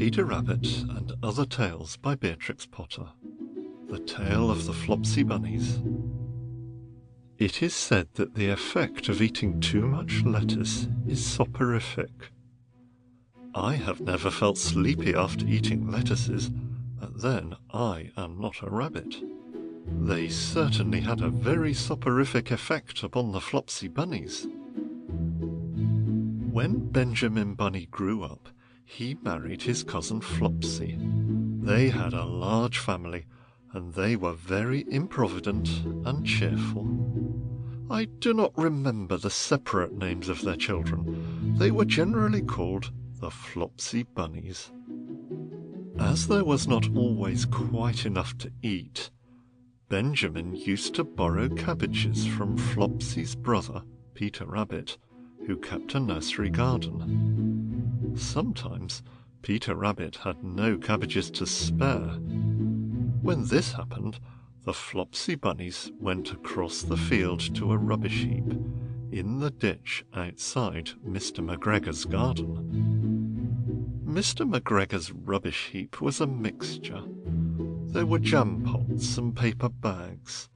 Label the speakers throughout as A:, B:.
A: Peter Rabbit and Other Tales by Beatrix Potter. The Tale of the Flopsy Bunnies. It is said that the effect of eating too much lettuce is soporific. I have never felt sleepy after eating lettuces, but then I am not a rabbit. They certainly had a very soporific effect upon the Flopsy Bunnies. When Benjamin Bunny grew up, he married his cousin Flopsy. They had a large family, and they were very improvident and cheerful. I do not remember the separate names of their children. They were generally called the Flopsy Bunnies. As there was not always quite enough to eat, Benjamin used to borrow cabbages from Flopsy's brother, Peter Rabbit, who kept a nursery garden. Sometimes Peter Rabbit had no cabbages to spare. When this happened, the Flopsy Bunnies went across the field to a rubbish heap in the ditch outside Mr. McGregor's garden. Mr. McGregor's rubbish heap was a mixture. There were jam pots and paper bags,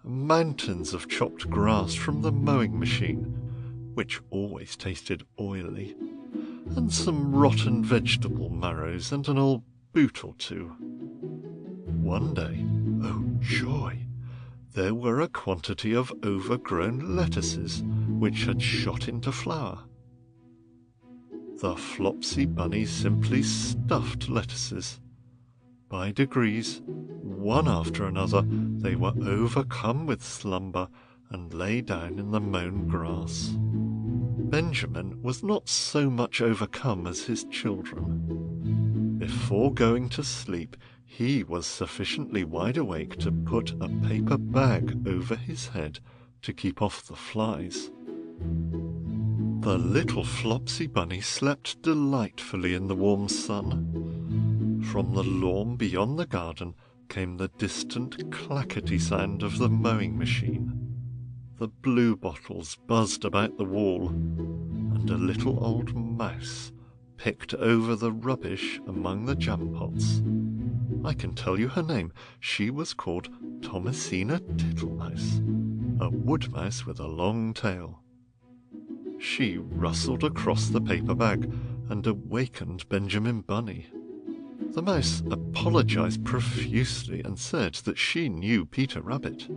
A: mountains of chopped grass from the mowing machine, which always tasted oily, and some rotten vegetable marrows and an old boot or two. One day, oh joy, there were a quantity of overgrown lettuces which had shot into flower. The Flopsy Bunnies simply stuffed lettuces. By degrees, one after another, they were overcome with slumber and lay down in the mown grass. Benjamin was not so much overcome as his children. Before going to sleep, he was sufficiently wide awake to put a paper bag over his head to keep off the flies. The little Flopsy Bunny slept delightfully in the warm sun. From the lawn beyond the garden came the distant clackety sound of the mowing machine. The blue bottles buzzed about the wall, and a little old mouse picked over the rubbish among the jam pots. I can tell you her name. She was called Thomasina Tittlemouse, a wood mouse with a long tail. She rustled across the paper bag and awakened Benjamin Bunny. The mouse apologized profusely and said that she knew Peter Rabbit.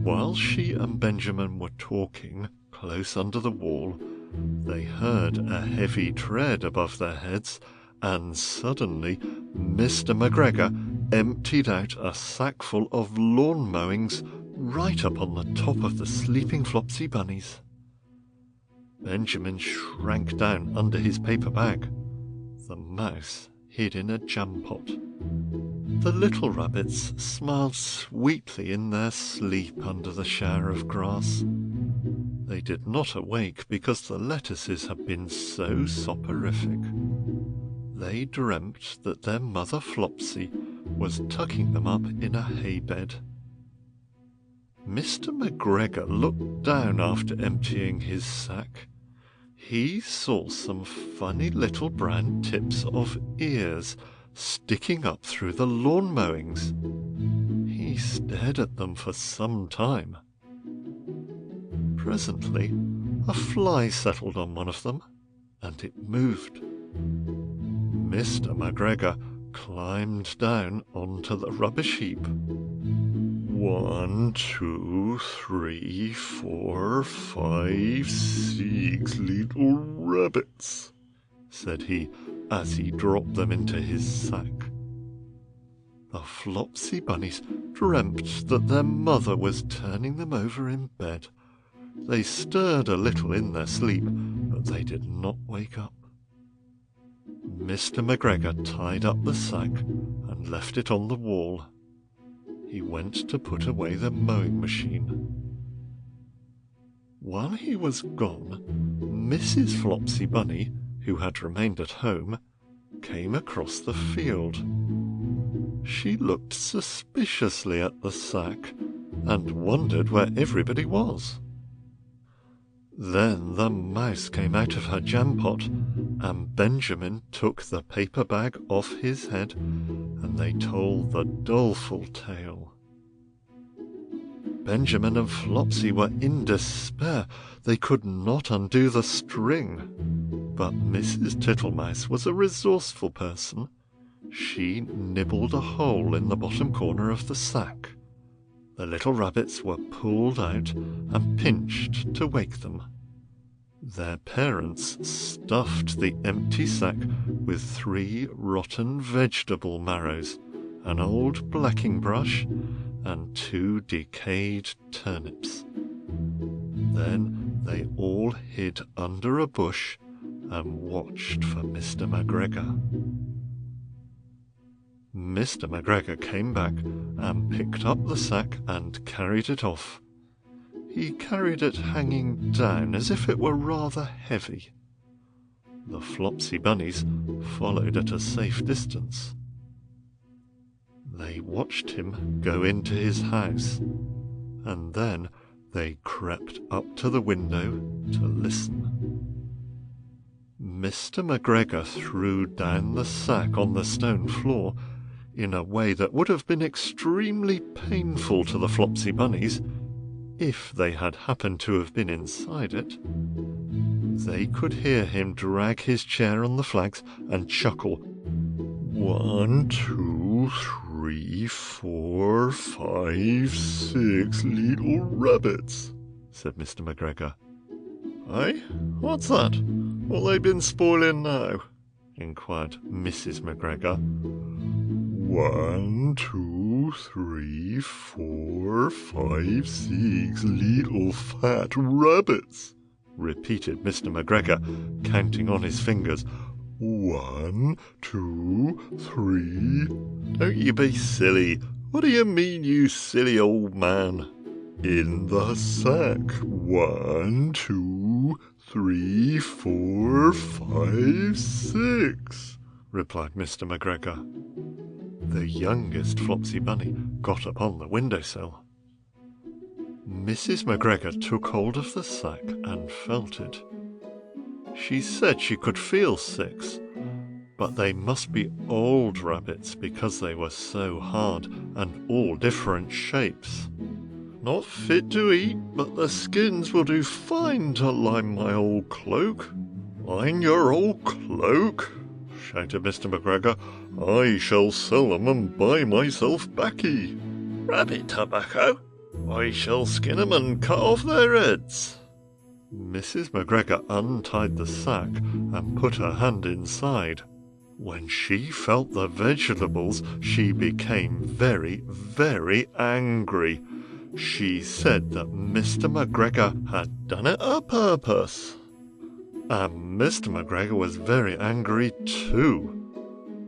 A: While she and Benjamin were talking close under the wall, they heard a heavy tread above their heads, and suddenly Mr. McGregor emptied out a sackful of lawn mowings right up on the top of the sleeping Flopsy Bunnies. Benjamin shrank down under his paper bag. The mouse hid in a jam pot. The little rabbits smiled sweetly in their sleep under the shower of grass. They did not awake because the lettuces had been so soporific. They dreamt that their mother Flopsy was tucking them up in a hay bed. Mr. McGregor looked down after emptying his sack. He saw some funny little brown tips of ears sticking up through the lawn mowings. He stared at them for some time. Presently, a fly settled on one of them, and it moved. Mr. McGregor climbed down onto the rubbish heap. 1, 2, 3, 4, 5, 6 little rabbits, said he as he dropped them into his sack. The Flopsy Bunnies dreamt that their mother was turning them over in bed. They stirred a little in their sleep, but they did not wake up. Mr. McGregor tied up the sack and left it on the wall. He went to put away the mowing machine. While he was gone, Mrs. Flopsy Bunny, who had remained at home, came across the field. She looked suspiciously at the sack and wondered where everybody was. Then the mouse came out of her jam pot and Benjamin took the paper bag off his head, and they told the doleful tale. Benjamin and Flopsy were in despair. They could not undo the string. But Mrs. Tittlemice was a resourceful person. She nibbled a hole in the bottom corner of the sack. The little rabbits were pulled out and pinched to wake them. Their parents stuffed the empty sack with 3 rotten vegetable marrows, an old blacking brush, and 2 decayed turnips. Then they all hid under a bush and watched for Mr. McGregor. Mr. McGregor came back and picked up the sack and carried it off. He carried it hanging down as if it were rather heavy. The Flopsy Bunnies followed at a safe distance. They watched him go into his house, and then they crept up to the window to listen. Mr. McGregor threw down the sack on the stone floor in a way that would have been extremely painful to the Flopsy Bunnies if they had happened to have been inside it. They could hear him drag his chair on the flags and chuckle. 1, 2, 3, 4, 5, 6 little rabbits, said Mr. McGregor. Eh? What's that? What they been spoiling now? Inquired Mrs. McGregor. 1, 2, 3, 4, 5, 6 little fat rabbits, repeated Mr. McGregor, counting on his fingers. 1, 2, 3. Don't you be silly. What do you mean, you silly old man? In the sack. 1, 2, 3, 4, 5, 6, replied Mr. McGregor. The youngest Flopsy Bunny got upon the windowsill. Mrs. McGregor took hold of the sack and felt it. She said she could feel 6, but they must be old rabbits because they were so hard and all different shapes. Not fit to eat, but the skins will do fine to line my old cloak. Line your old cloak? Shouted Mr. McGregor. I shall sell them and buy myself baccy. Rabbit tobacco? I shall skin 'em and cut off their heads. Mrs. McGregor untied the sack and put her hand inside. When she felt the vegetables, she became very, very angry. She said that Mr. McGregor had done it a purpose. And Mr. McGregor was very angry too.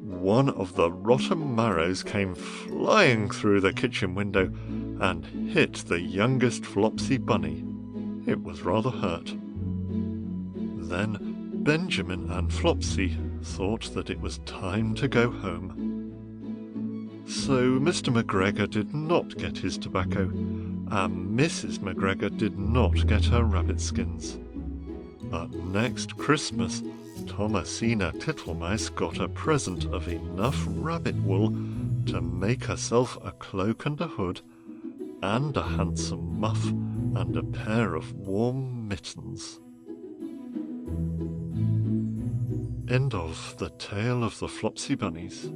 A: One of the rotten marrows came flying through the kitchen window and hit the youngest Flopsy Bunny. It was rather hurt. Then Benjamin and Flopsy thought that it was time to go home. So Mr. McGregor did not get his tobacco, and Mrs. McGregor did not get her rabbit skins. But next Christmas, Thomasina Tittlemice got a present of enough rabbit wool to make herself a cloak and a hood, and a handsome muff, and a pair of warm mittens. End of The Tale of the Flopsy Bunnies.